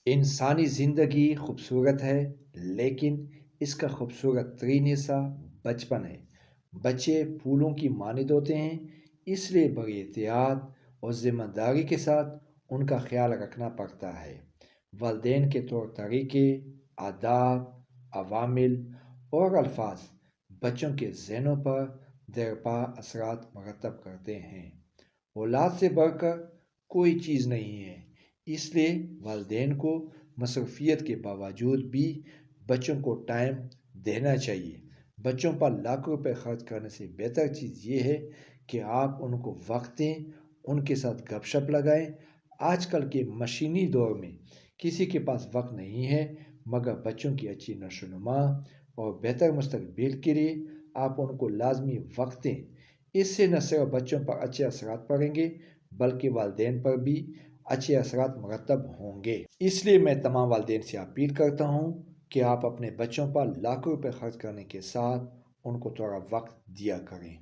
انسانی زندگی خوبصورت ہے، لیکن اس کا خوبصورت ترین حصہ بچپن ہے۔ بچے پھولوں کی مانند ہوتے ہیں، اس لیے بڑی احتیاط اور ذمہ داری کے ساتھ ان کا خیال رکھنا پڑتا ہے۔ والدین کے طور طریقے، عادات، عوامل اور الفاظ بچوں کے ذہنوں پر دیرپا اثرات مرتب کرتے ہیں۔ اولاد سے بڑھ کر کوئی چیز نہیں ہے، اس لیے والدین کو مصروفیت کے باوجود بھی بچوں کو ٹائم دینا چاہیے۔ بچوں پر لاکھوں روپے خرچ کرنے سے بہتر چیز یہ ہے کہ آپ ان کو وقت دیں، ان کے ساتھ گپ شپ لگائیں۔ آج کل کے مشینی دور میں کسی کے پاس وقت نہیں ہے، مگر بچوں کی اچھی نشو و نما اور بہتر مستقبل کے لیے آپ ان کو لازمی وقت دیں۔ اس سے نہ صرف بچوں پر اچھے اثرات پڑیں گے، بلکہ والدین پر بھی اچھے اثرات مرتب ہوں گے۔ اس لیے میں تمام والدین سے اپیل کرتا ہوں کہ آپ اپنے بچوں پر لاکھوں روپے خرچ کرنے کے ساتھ ان کو تھوڑا وقت دیا کریں۔